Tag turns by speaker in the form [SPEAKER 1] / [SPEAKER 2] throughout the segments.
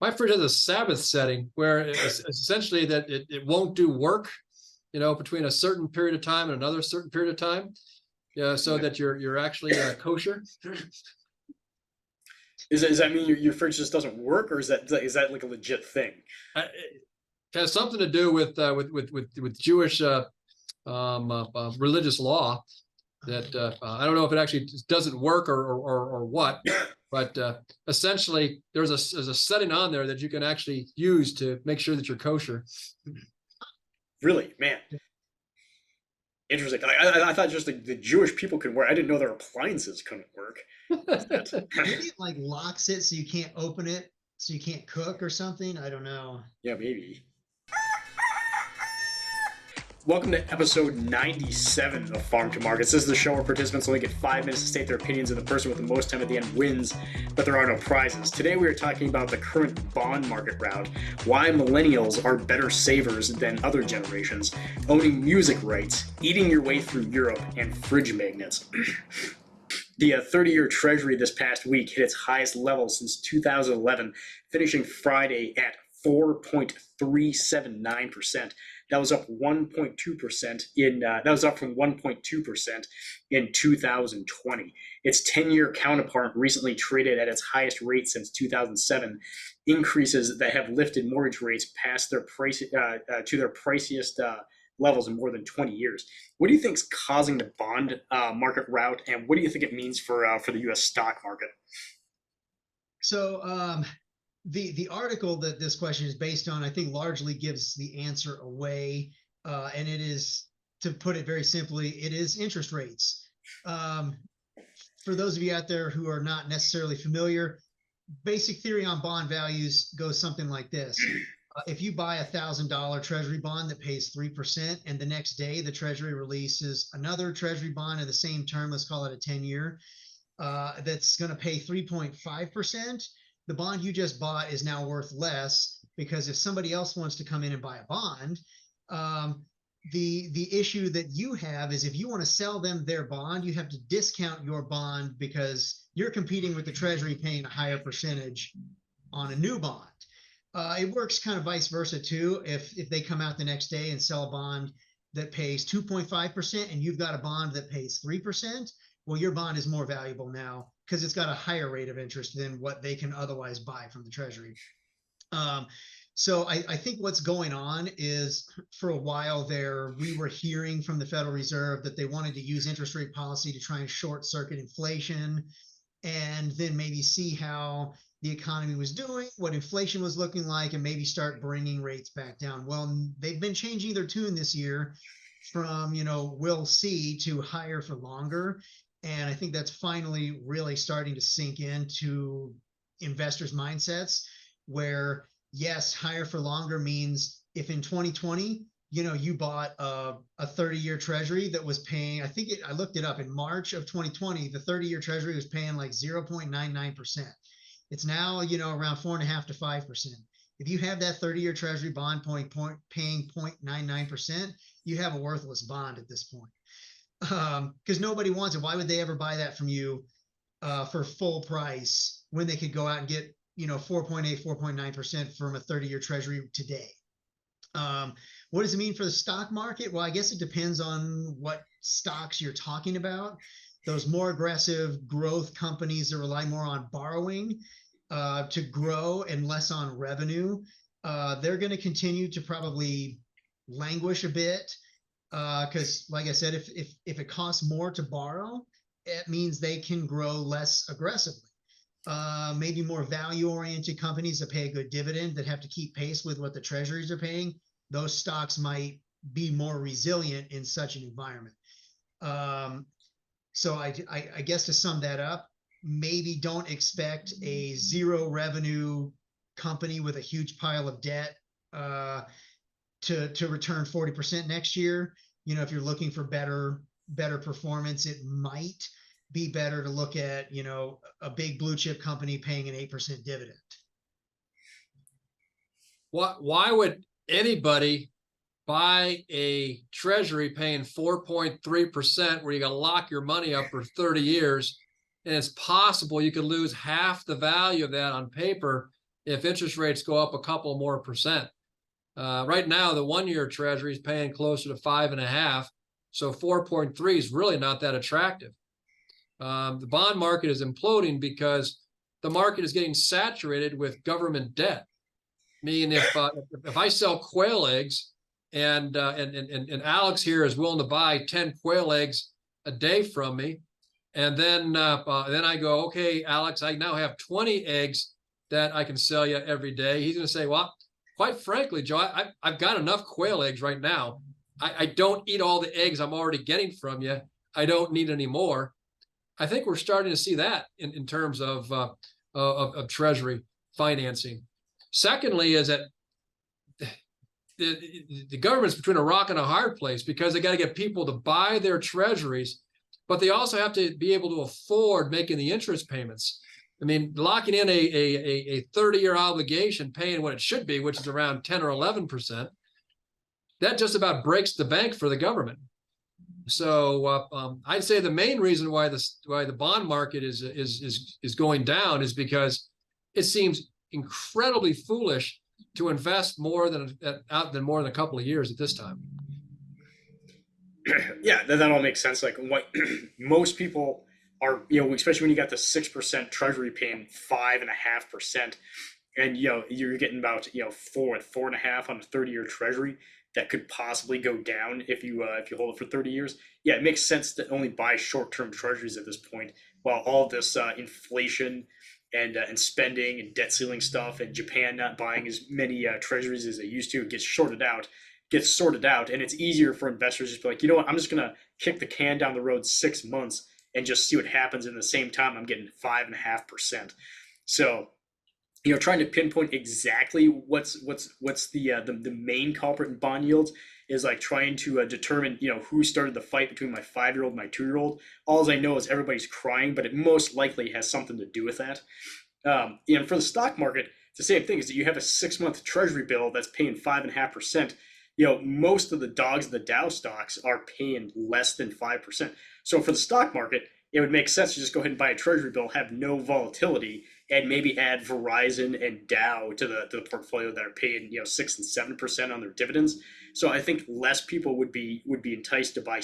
[SPEAKER 1] my fridge has a Sabbath setting where it's essentially that it won't do work, between a certain period of time and another certain period of time, so that you're actually kosher.
[SPEAKER 2] Does that mean your fridge just doesn't work, or is that like a legit thing?
[SPEAKER 1] It has something to do with Jewish religious law that I don't know if it actually doesn't work or what, but essentially there's a setting on there that you can actually use to make sure that you're kosher.
[SPEAKER 2] Really, man. Interesting. I thought just the Jewish people could work. I didn't know their appliances couldn't work.
[SPEAKER 3] Maybe it like locks it so you can't open it, so you can't cook or something. I don't know.
[SPEAKER 2] Yeah, maybe. Welcome to episode 97 of Farm to Markets. This is the show where participants only get 5 minutes to state their opinions, and the person with the most time at the end wins, but there are no prizes. Today we are talking about the current bond market route, why millennials are better savers than other generations, owning music rights, eating your way through Europe, and fridge magnets. The 30-year Treasury this past week hit its highest level since 2011, finishing Friday at 4.379%. That was up 1.2% that was up from 1.2% in 2020. Its 10-year counterpart recently traded at its highest rate since 2007. Increases that have lifted mortgage rates past their price to their priciest levels in more than 20 years. What do you think is causing the bond market rout, and what do you think it means for the U.S. stock market?
[SPEAKER 3] So the article that this question is based on, I think, largely gives the answer away, and it is, to put it very simply, it is interest rates. For those of you out there who are not necessarily familiar, basic theory on bond values goes something like this. If you buy $1,000 Treasury bond that pays 3%, and the next day the Treasury releases another Treasury bond of the same term, let's call it a 10-year, that's going to pay 3.5%, the bond you just bought is now worth less, because if somebody else wants to come in and buy a bond, the issue that you have is if you want to sell them their bond, you have to discount your bond because you're competing with the Treasury paying a higher percentage on a new bond. It works kind of vice versa too. If they come out the next day and sell a bond that pays 2.5% and you've got a bond that pays 3%, well, your bond is more valuable now because it's got a higher rate of interest than what they can otherwise buy from the Treasury. So I think what's going on is, for a while there, we were hearing from the Federal Reserve that they wanted to use interest rate policy to try and short circuit inflation, and then maybe see how the economy was doing, what inflation was looking like, and maybe start bringing rates back down. Well, they've been changing their tune this year from, we'll see, to higher for longer. And I think that's finally really starting to sink into investors' mindsets, where yes, higher for longer means if in 2020, you bought a 30-year Treasury that was paying, I looked it up, in March of 2020, the 30-year Treasury was paying like 0.99%. It's now, around 4.5% to 5%. If you have that 30-year Treasury bond paying 0.99%, you have a worthless bond at this point. Because nobody wants it. Why would they ever buy that from you for full price when they could go out and get 4.8, 4.9% from a 30-year Treasury today? What does it mean for the stock market? Well, I guess it depends on what stocks you're talking about. Those more aggressive growth companies that rely more on borrowing to grow and less on revenue, they're going to continue to probably languish a bit. Because like I said, if it costs more to borrow, it means they can grow less aggressively. Maybe more value-oriented companies that pay a good dividend, that have to keep pace with what the treasuries are paying, those stocks might be more resilient in such an environment. So I guess to sum that up, maybe don't expect a zero revenue company with a huge pile of debt to return 40% next year. If you're looking for better performance, it might be better to look at, a big blue chip company paying an 8% dividend.
[SPEAKER 1] Why would anybody buy a Treasury paying 4.3% where you got to lock your money up for 30 years, and it's possible you could lose half the value of that on paper if interest rates go up a couple more percent. Right now, the 1-year Treasury is paying closer to 5.5, so 4.3 is really not that attractive. The bond market is imploding because the market is getting saturated with government debt. I mean, if I sell quail eggs and Alex here is willing to buy 10 quail eggs a day from me, and then I go, okay, Alex, I now have 20 eggs that I can sell you every day. He's going to say, well, quite frankly, Joe, I've got enough quail eggs right now. I don't eat all the eggs I'm already getting from you. I don't need any more. I think we're starting to see that in terms of Treasury financing. Secondly, is that the government's between a rock and a hard place because they got to get people to buy their treasuries, but they also have to be able to afford making the interest payments. I mean, locking in a 30-year obligation, paying what it should be, which is around 10 or 11%, that just about breaks the bank for the government. So I'd say the main reason why the bond market is going down is because it seems incredibly foolish to invest more than a couple of years at this time.
[SPEAKER 2] Yeah, that all makes sense. Like what most people are, especially when you got the 6% Treasury paying 5.5%, and you're getting about 4.5 on a 30-year Treasury that could possibly go down if you hold it for 30 years. Yeah, it makes sense to only buy short-term Treasuries at this point, while all this inflation and spending and debt ceiling stuff, and Japan not buying as many treasuries as they used to, gets sorted out, and it's easier for investors to just be like, you know what, I'm just gonna kick the can down the road 6 months and just see what happens. In the same time, I'm getting 5.5%. So, trying to pinpoint exactly what's the main culprit in bond yields is like trying to determine who started the fight between my 5-year-old and my 2-year-old. All I know is everybody's crying, but it most likely has something to do with that. And for the stock market, it's the same thing. Is that you have a 6-month Treasury bill that's paying 5.5%. Most of the dogs of the Dow stocks are paying less than 5%. So for the stock market, it would make sense to just go ahead and buy a Treasury bill, have no volatility, and maybe add Verizon and Dow to the portfolio that are paying 6 and 7% on their dividends. So I think less people would be enticed to buy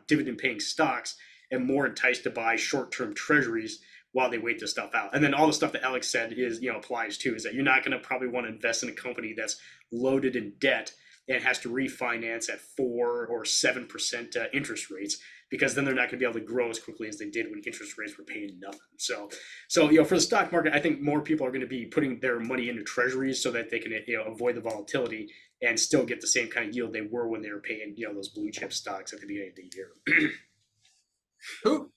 [SPEAKER 2] dividend paying stocks, and more enticed to buy short-term Treasuries while they wait this stuff out. And then all the stuff that Alex said is applies too, is that you're not going to probably want to invest in a company that's loaded in debt and has to refinance at 4 or 7% interest rates, because then they're not going to be able to grow as quickly as they did when interest rates were paying nothing. So for the stock market, I think more people are going to be putting their money into treasuries so that they can avoid the volatility and still get the same kind of yield they were when they were paying those blue chip stocks at the beginning of the year.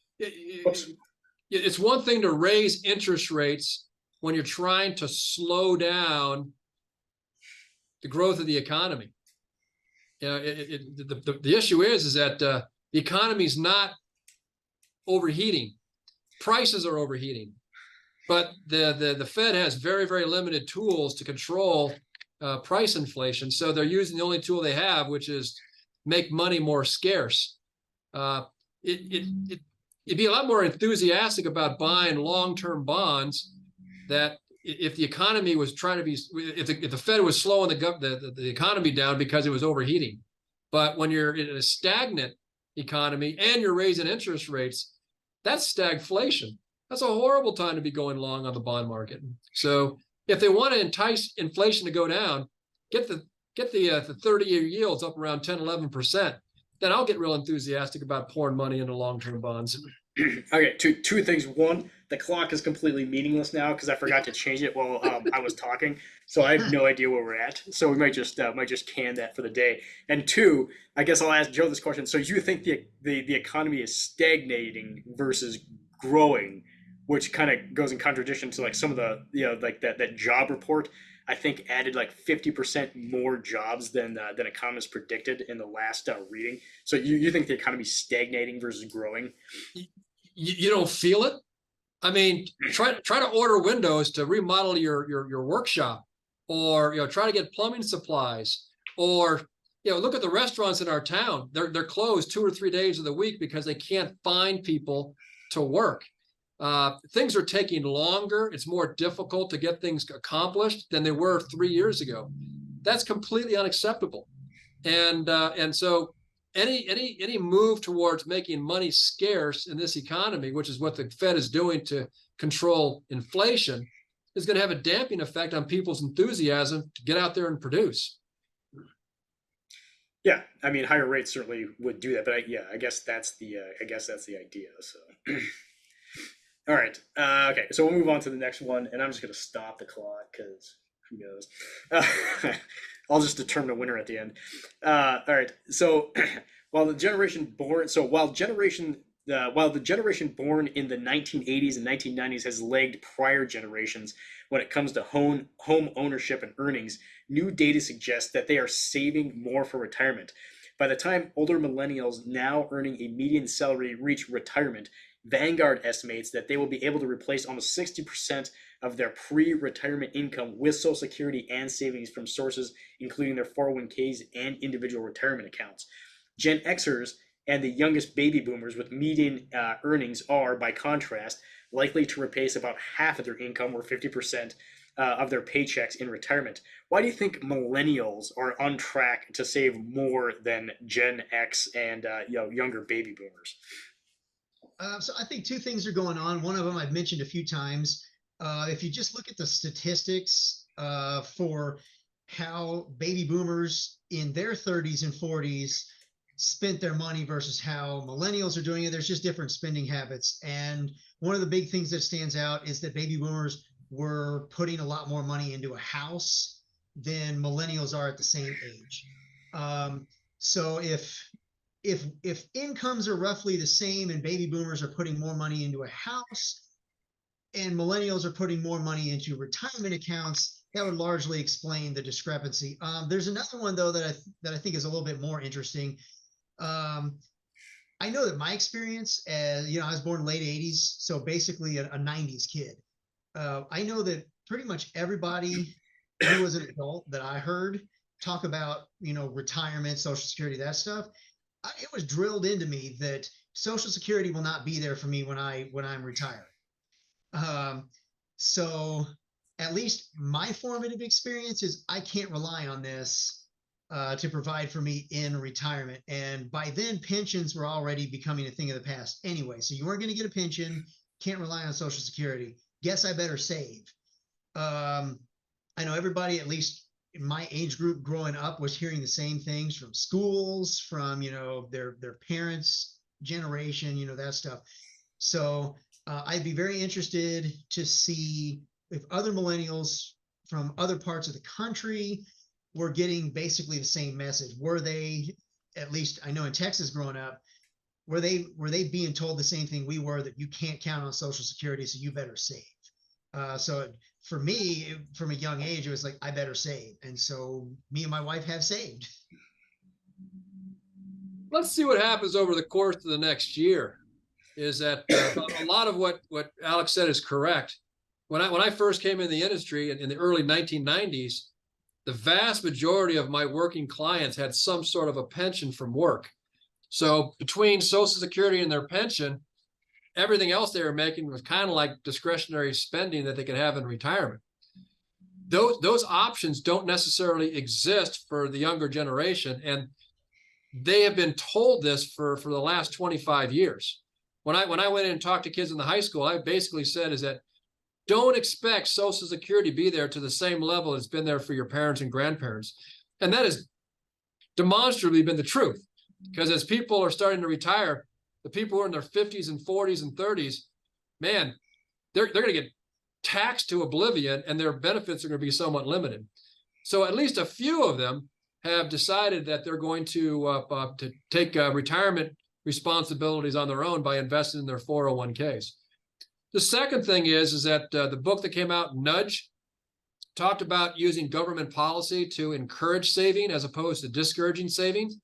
[SPEAKER 1] It's one thing to raise interest rates when you're trying to slow down the growth of the economy. The issue is that the economy is not overheating. Prices are overheating, but the Fed has very, very limited tools to control price inflation. So they're using the only tool they have, which is make money more scarce. It'd be a lot more enthusiastic about buying long-term bonds that if the economy was trying to be, if the Fed was slowing the economy down because it was overheating. But when you're in a stagnant economy and you're raising interest rates, that's stagflation. That's a horrible time to be going long on the bond market. So if they want to entice inflation to go down, get the 30-year yields up around 10, 11%. Then I'll get real enthusiastic about pouring money into long-term bonds.
[SPEAKER 2] Okay, two things. One, the clock is completely meaningless now because I forgot to change it while I was talking, so I have no idea where we're at. So we might just can that for the day. And two, I guess I'll ask Joe this question. So you think the economy is stagnating versus growing, which kind of goes in contradiction to like some of the like that job report, I think added like 50% more jobs than economists predicted in the last reading. So you think the economy is stagnating versus growing?
[SPEAKER 1] You don't feel it? I mean, try to order windows to remodel your workshop, or try to get plumbing supplies, or look at the restaurants in our town. They're closed 2 or 3 days of the week because they can't find people to work. Things are taking longer. It's more difficult to get things accomplished than they were 3 years ago. That's completely unacceptable. And so any move towards making money scarce in this economy, which is what the Fed is doing to control inflation, is going to have a damping effect on people's enthusiasm to get out there and produce.
[SPEAKER 2] Yeah, I mean, higher rates certainly would do that, but I guess that's the idea. So, all right, okay, so we'll move on to the next one, and I'm just gonna stop the clock because who knows? I'll just determine a winner at the end. All right, so while the generation born born in the 1980s and 1990s has lagged prior generations when it comes to home ownership and earnings, new data suggests that they are saving more for retirement. By the time older millennials now earning a median salary reach retirement, Vanguard estimates that they will be able to replace almost 60% of their pre-retirement income with Social Security and savings from sources including their 401ks and individual retirement accounts. Gen Xers and the youngest baby boomers with median earnings are, by contrast, likely to replace about half of their income, or 50%, of their paychecks in retirement. Why do you think millennials are on track to save more than Gen X and younger baby boomers?
[SPEAKER 3] So I think two things are going on. One of them I've mentioned a few times. If you just look at the statistics for how baby boomers in their 30s and 40s spent their money versus how millennials are doing it, there's just different spending habits. And one of the big things that stands out is that baby boomers were putting a lot more money into a house than millennials are at the same age. So if incomes are roughly the same and baby boomers are putting more money into a house and millennials are putting more money into retirement accounts, that would largely explain the discrepancy. There's another one though that I think is a little bit more interesting. I know that my experience, as I was born late 80s, so basically a 90s kid. I know that pretty much everybody who was an adult that I heard talk about, retirement, Social Security, that stuff. It was drilled into me that Social Security will not be there for me when I'm retired. So at least my formative experience is I can't rely on this to provide for me in retirement. And by then, pensions were already becoming a thing of the past anyway. So you weren't going to get a pension, can't rely on Social Security. Guess I better save. I know everybody, at least in my age group growing up, was hearing the same things from schools, from their parents' generation, that stuff. So I'd be very interested to see if other millennials from other parts of the country were getting basically the same message. Were they, at least I know in Texas growing up, were they being told the same thing we were, that you can't count on Social Security, so you better save? So for me, from a young age, it was like, I better save. And so me and my wife have saved.
[SPEAKER 1] Let's see what happens over the course of the next year. Is that a lot of what Alex said is correct. When I first came in the industry in the early 1990s, the vast majority of my working clients had some sort of a pension from work. So between Social Security and their pension, everything else they were making was kind of like discretionary spending that they could have in retirement. Those options don't necessarily exist for the younger generation, and they have been told this for the last 25 years. When I went in and talked to kids in the high school, I basically said is that don't expect Social Security to be there to the same level it's been there for your parents and grandparents. And that has demonstrably been the truth, because as people are starting to retire, the people who are in their 50s and 40s and 30s, man, they're going to get taxed to oblivion, and their benefits are going to be somewhat limited. So at least a few of them have decided that they're going to take retirement responsibilities on their own by investing in their 401ks. The second thing is that the book that came out, Nudge, talked about using government policy to encourage saving as opposed to discouraging savings.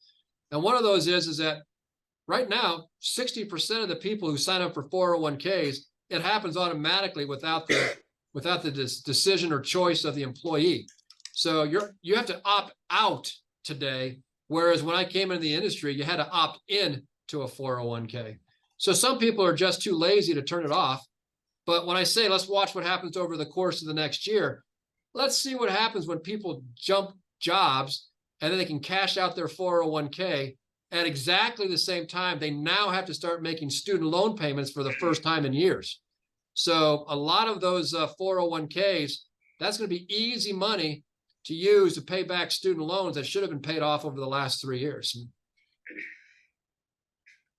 [SPEAKER 1] And one of those is that right now, 60% of the people who sign up for 401ks, it happens automatically without the decision or choice of the employee. So you have to opt out today, whereas when I came into the industry, you had to opt in to a 401k. So some people are just too lazy to turn it off, But when I say let's watch what happens over the course of the next year, let's see what happens when people jump jobs and then they can cash out their 401k at exactly the same time. They now have to start making student loan payments for the first time in years. So a lot of those 401ks, that's going to be easy money to use to pay back student loans that should have been paid off over the last 3 years.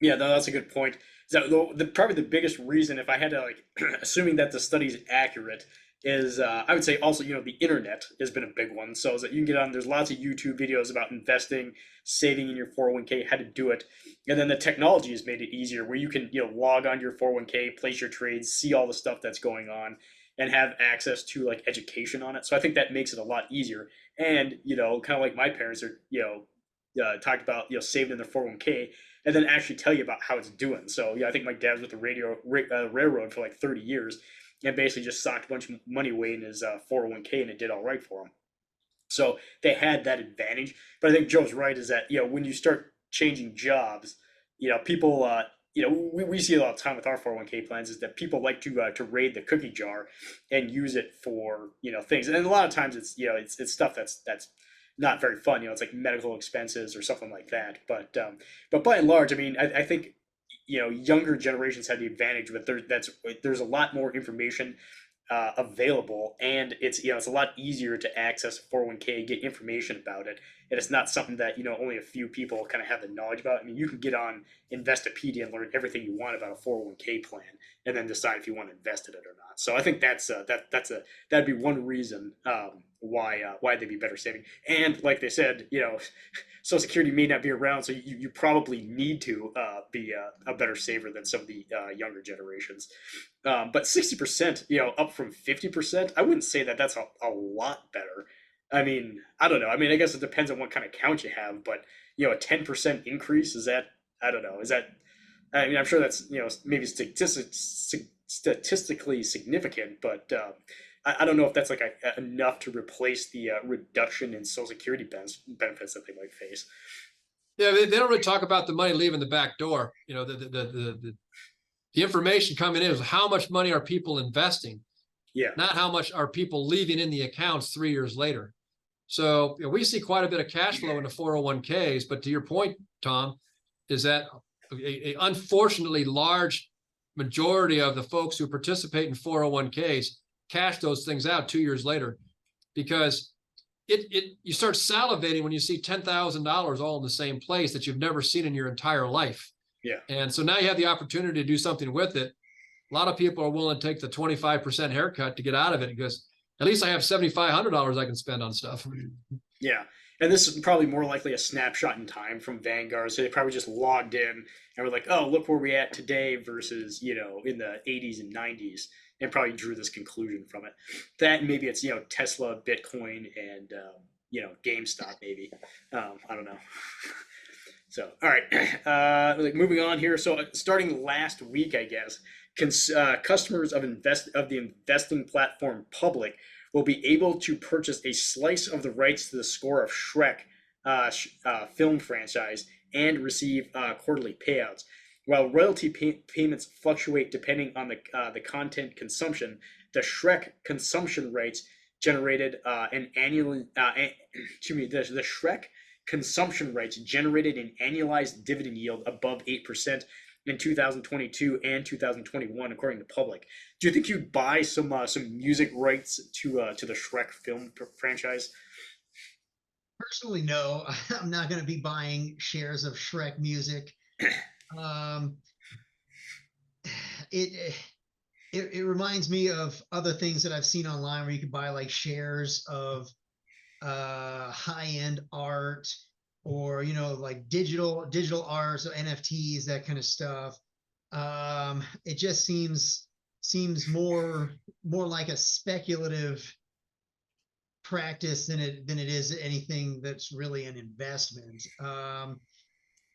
[SPEAKER 2] Yeah, no, that's a good point. So probably the biggest reason, if I had to like, assuming that the study is accurate, is I would say also the internet has been a big one. So is that you can get on. There's lots of YouTube videos about investing, saving in your 401k, how to do it, and then the technology has made it easier where you can log on to your 401k, place your trades, see all the stuff that's going on, and have access to like education on it. So I think that makes it a lot easier. And kind of like my parents are talked about saving in their 401k and then actually tell you about how it's doing. So I think my dad was with the railroad for like 30 years and basically just socked a bunch of money away in his 401k and it did all right for him. So they had that advantage. But I think Joe's right is that when you start changing jobs, people we see a lot of time with our 401k plans is that people like to raid the cookie jar and use it for things, and a lot of times it's it's stuff that's not very fun. It's like medical expenses or something like that. But by and large, I mean, I think younger generations have the advantage, but there's a lot more information available, and it's a lot easier to access a 401k, get information about it, and it's not something that only a few people kind of have the knowledge about. I mean, you can get on Investopedia and learn everything you want about a 401k plan, and then decide if you want to invest in it or not. So I think that'd be one reason why they'd be better saving. And like they said, Social Security may not be around, so you probably need to be a better saver than some of the younger generations. But 60%, up from 50%, I wouldn't say that that's a lot better. I mean, I don't know. I mean, I guess it depends on what kind of account you have, but a 10% increase, is that, I don't know, is that, I mean, I'm sure that's, maybe statistically significant, but I don't know if that's like enough to replace the reduction in Social Security benefits that they might face.
[SPEAKER 1] Yeah, they don't really talk about the money leaving the back door. The information coming in is how much money are people investing, not how much are people leaving in the accounts 3 years later. So we see quite a bit of cash flow into 401ks, but to your point, Tom, is that a unfortunately large majority of the folks who participate in 401ks cash those things out 2 years later, because you start salivating when you see $10,000 all in the same place that you've never seen in your entire life.
[SPEAKER 2] Yeah.
[SPEAKER 1] And so now you have the opportunity to do something with it. A lot of people are willing to take the 25% haircut to get out of it because at least I have $7,500 I can spend on stuff.
[SPEAKER 2] Yeah. And this is probably more likely a snapshot in time from Vanguard. So they probably just logged in and were like, oh, look where we're at today versus, in the 80s and 90s, and probably drew this conclusion from it. That maybe it's, Tesla, Bitcoin, and, GameStop, maybe. I don't know. So, all right, moving on here. So starting last week, I guess, customers of the investing platform Public will be able to purchase a slice of the rights to the score of Shrek film franchise and receive quarterly payouts. While royalty payments fluctuate depending on the content consumption, the Shrek consumption rights generated the Shrek consumption rights generated an annualized dividend yield above 8% in 2022 and 2021, according to Public. Do you think you'd buy some music rights to the Shrek film franchise?
[SPEAKER 3] Personally, no. I'm not going to be buying shares of Shrek music. It reminds me of other things that I've seen online where you could buy like shares of high-end art, or like digital art, so NFTs, that kind of stuff. It just seems more like a speculative practice than it is anything that's really an investment.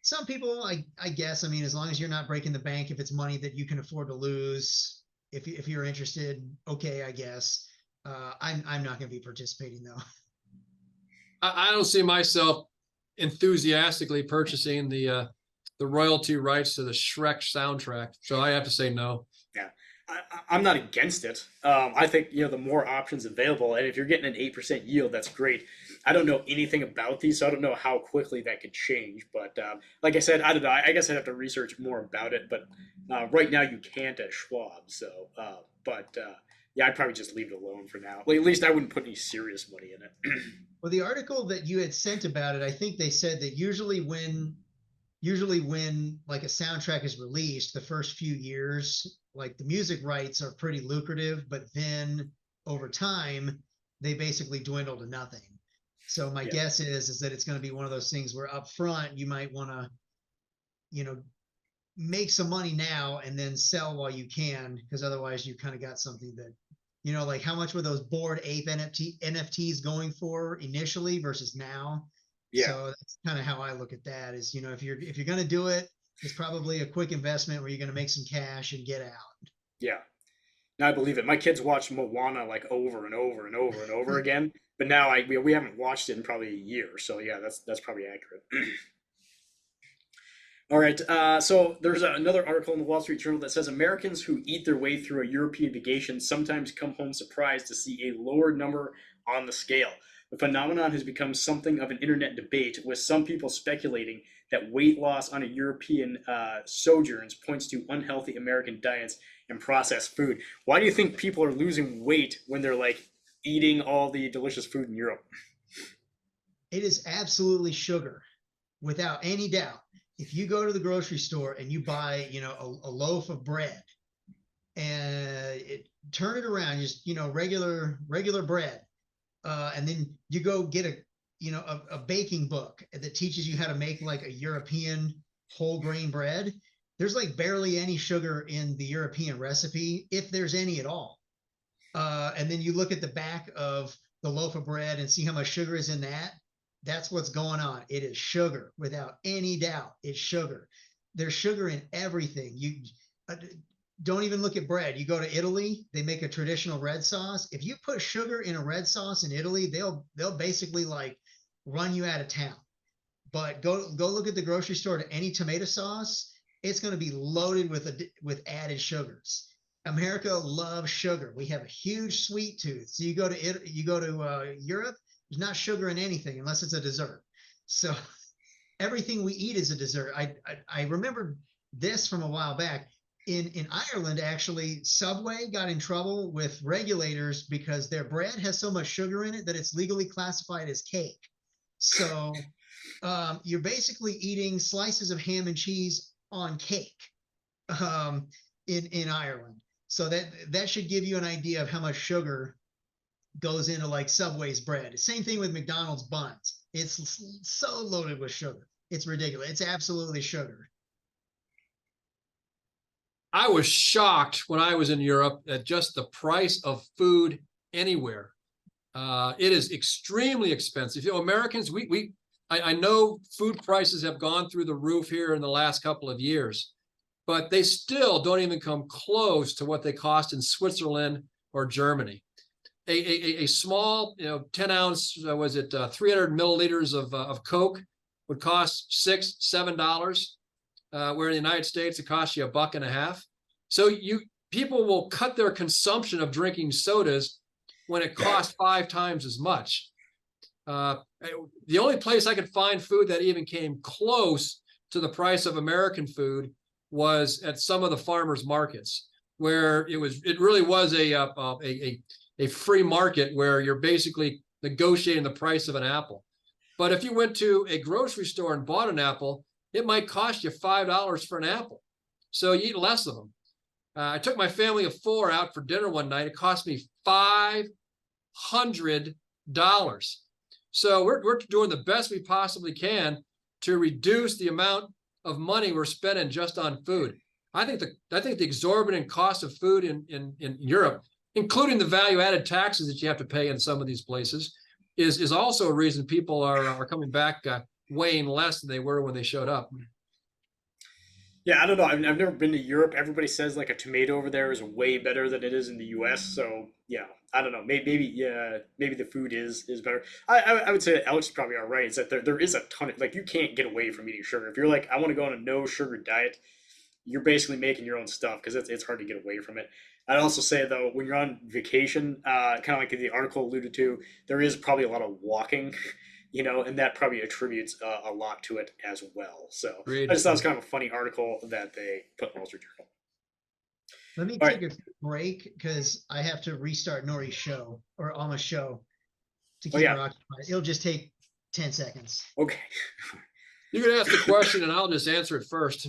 [SPEAKER 3] Some people, I guess, I mean, as long as you're not breaking the bank, if it's money that you can afford to lose, if you're interested, okay, I guess. I'm not going to be participating though.
[SPEAKER 1] I don't see myself enthusiastically purchasing the royalty rights to the Shrek soundtrack, so I have to say no.
[SPEAKER 2] Yeah, I'm not against it. I think the more options available, and if you're getting an 8% yield, that's great. I don't know anything about these, so I don't know how quickly that could change. But like I said, I don't know. I guess I'd have to research more about it. But right now, you can't at Schwab. So, yeah, I'd probably just leave it alone for now. Like, at least I wouldn't put any serious money in it.
[SPEAKER 3] Well, the article that you had sent about it, I think they said that usually when like a soundtrack is released, the first few years, like the music rights are pretty lucrative, but then over time they basically dwindle to nothing. So my
[SPEAKER 2] Yeah,
[SPEAKER 3] guess is that it's going to be one of those things where up front you might want to, you know, make some money now and then sell while you can, because otherwise you kind of got something that, like how much were those Bored Ape NFTs going for initially versus now?
[SPEAKER 2] yeah,
[SPEAKER 3] So that's kind of how I look at that is, if you're going to do it, it's probably a quick investment where you're going to make some cash and get out.
[SPEAKER 2] yeah. Now I believe it. My kids watched Moana like over and over and over and over again, but now we haven't watched it in probably a year. So yeah, that's probably accurate. All right. So there's another article in the Wall Street Journal that says Americans who eat their way through a European vacation sometimes come home surprised to see a lower number on the scale. The phenomenon has become something of an internet debate, with some people speculating that weight loss on a European sojourns points to unhealthy American diets and processed food. Why do you think people are losing weight when they're like eating all the delicious food in Europe?
[SPEAKER 3] It is absolutely sugar, without any doubt. If you go to the grocery store and you buy, a loaf of bread and turn it around, just, regular bread, and then you go get a baking book that teaches you how to make like a European whole grain bread. There's like barely any sugar in the European recipe, if there's any at all. And then you look at the back of the loaf of bread and see how much sugar is in that. That's what's going on. It is sugar, without any doubt. It's sugar. There's sugar in everything. You uh, don't even look at bread. You go to Italy, they make a traditional red sauce. If you put sugar in a red sauce in Italy, they'll basically like run you out of town. But go look at the grocery store to any tomato sauce. It's going to be loaded with added sugars. America loves sugar. We have a huge sweet tooth. So you go to Europe. There's not sugar in anything unless it's a dessert. So everything we eat is a dessert. I remember this from a while back. In Ireland, actually, Subway got in trouble with regulators because their bread has so much sugar in it that it's legally classified as cake. So you're basically eating slices of ham and cheese on cake um, in Ireland. So that should give you an idea of how much sugar goes into like Subway's bread. Same thing with McDonald's buns. It's so loaded with sugar. It's ridiculous. It's absolutely sugar.
[SPEAKER 1] I was shocked when I was in Europe at just the price of food anywhere. It is extremely expensive. Americans, I know food prices have gone through the roof here in the last couple of years, but they still don't even come close to what they cost in Switzerland or Germany. A small, 10 ounce, was it 300 milliliters of Coke would cost $6, $7, where in the United States it costs you $1.50. So people will cut their consumption of drinking sodas when it costs 5 times as much. The only place I could find food that even came close to the price of American food was at some of the farmers markets, where it really was a free market where you're basically negotiating the price of an apple. But if you went to a grocery store and bought an apple, it might cost you $5 for an apple. So you eat less of them. I took my family of 4 out for dinner one night. It cost me $500. So we're doing the best we possibly can to reduce the amount of money we're spending just on food. I think the exorbitant cost of food in Europe, including the value-added taxes that you have to pay in some of these places, is also a reason people are coming back weighing less than they were when they showed up.
[SPEAKER 2] Yeah, I don't know. I've never been to Europe. Everybody says like a tomato over there is way better than it is in the U.S. So yeah, I don't know. Maybe the food is better. I would say Alex is probably all right. It's that there is a ton of like you can't get away from eating sugar. If you're like I want to go on a no sugar diet, you're basically making your own stuff because it's hard to get away from it. I'd also say though, when you're on vacation, kind of like the article alluded to, there is probably a lot of walking, and that probably attributes a lot to it as well. So I
[SPEAKER 1] Agreed.
[SPEAKER 2] just thought it was kind of a funny article that they put in the Wall Street Journal.
[SPEAKER 3] Let me
[SPEAKER 2] All
[SPEAKER 3] take
[SPEAKER 2] right.
[SPEAKER 3] a quick break because I have to restart Nori's show or Alma's show to
[SPEAKER 2] Oh
[SPEAKER 3] keep her
[SPEAKER 2] yeah.
[SPEAKER 3] occupied. It'll just take 10 seconds.
[SPEAKER 2] Okay.
[SPEAKER 1] You can ask the question and I'll just answer it first.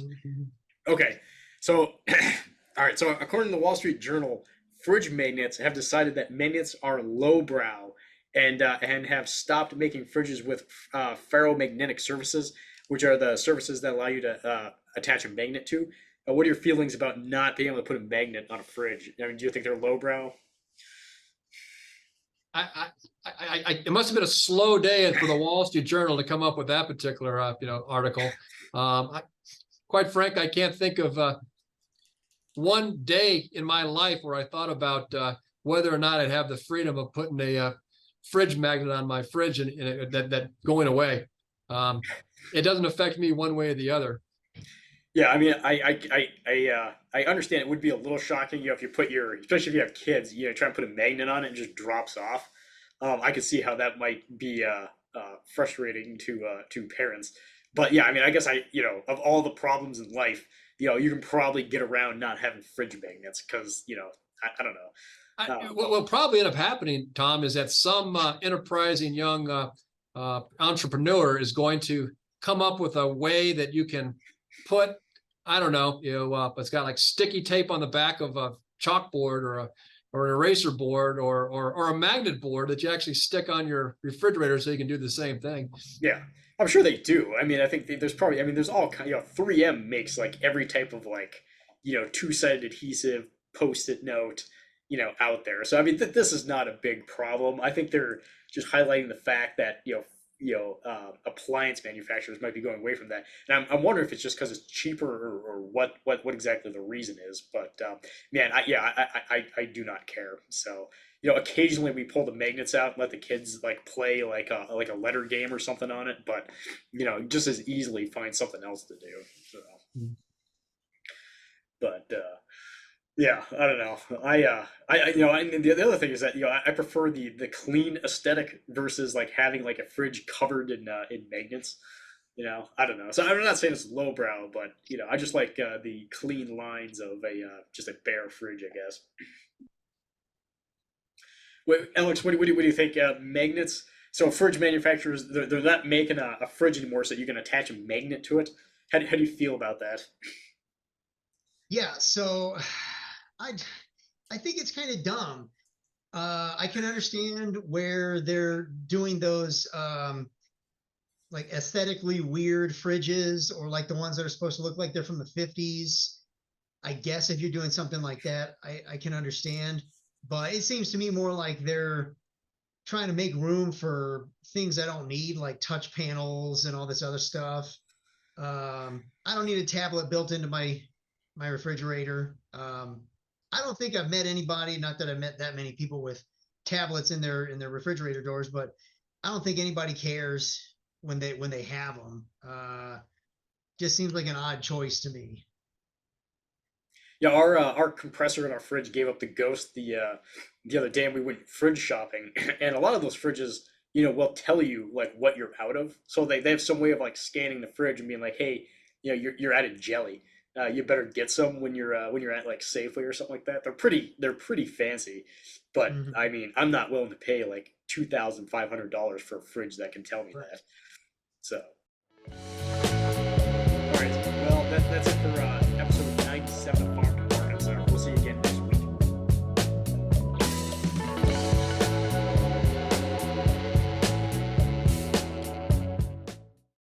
[SPEAKER 2] Okay. So, all right. So according to the Wall Street Journal, fridge magnets have decided that magnets are lowbrow and have stopped making fridges with ferromagnetic surfaces, which are the surfaces that allow you to attach a magnet to. What are your feelings about not being able to put a magnet on a fridge? I mean, do you think they're lowbrow?
[SPEAKER 1] It must have been a slow day for the Wall Street Journal to come up with that particular, article. Quite frankly, I can't think of one day in my life where I thought about whether or not I'd have the freedom of putting a fridge magnet on my fridge and that going away. It doesn't affect me one way or the other.
[SPEAKER 2] Yeah, I mean, I understand it would be a little shocking, if you put especially if you have kids, try and put a magnet on it and it just drops off. I could see how that might be frustrating to parents. But yeah, I mean, I guess of all the problems in life, you can probably get around not having fridge magnets because I don't know.
[SPEAKER 1] What will probably end up happening, Tom, is that some enterprising young entrepreneur is going to come up with a way that you can put, I don't know, it's got like sticky tape on the back of a chalkboard or an eraser board or a magnet board that you actually stick on your refrigerator so you can do the same thing.
[SPEAKER 2] Yeah, I'm sure they do. I mean, I think there's probably, there's all kind, 3M makes like every type of like, two-sided adhesive, post-it note, out there. So I mean, this is not a big problem. I think they're just highlighting the fact that appliance manufacturers might be going away from that. And I'm wondering if it's just because it's cheaper or what exactly the reason is. But man, I do not care. So occasionally we pull the magnets out and let the kids like play like a letter game or something on it. But just as easily find something else to do. So. But yeah, I don't know. And the other thing is that I prefer the clean aesthetic versus like having like a fridge covered in magnets. I don't know. So I'm not saying it's lowbrow, but I just like the clean lines of just a bare fridge, I guess. Wait, Alex, what do you think? Magnets. So fridge manufacturers, they're not making a fridge anymore, so you can attach a magnet to it. How do you feel about that?
[SPEAKER 3] Yeah, so I think it's kind of dumb. I can understand where they're doing those like aesthetically weird fridges or like the ones that are supposed to look like they're from the 50s. I guess if you're doing something like that, I can understand. But it seems to me more like they're trying to make room for things I don't need, like touch panels and all this other stuff. I don't need a tablet built into my refrigerator. I don't think I've met anybody, not that I've met that many people with tablets in their refrigerator doors, but I don't think anybody cares when they have them. Just seems like an odd choice to me.
[SPEAKER 2] Yeah, our compressor in our fridge gave up the ghost the other day, and we went fridge shopping, and a lot of those fridges, will tell you like what you're out of. So they have some way of like scanning the fridge and being like, hey, you're out of jelly. You better get some when you're at like Safeway or something like that. They're pretty fancy, but
[SPEAKER 3] Mhm.
[SPEAKER 2] I mean, I'm not willing to pay like $2,500 for a fridge that can tell me
[SPEAKER 3] Right.
[SPEAKER 2] that. So, all right, well that's it for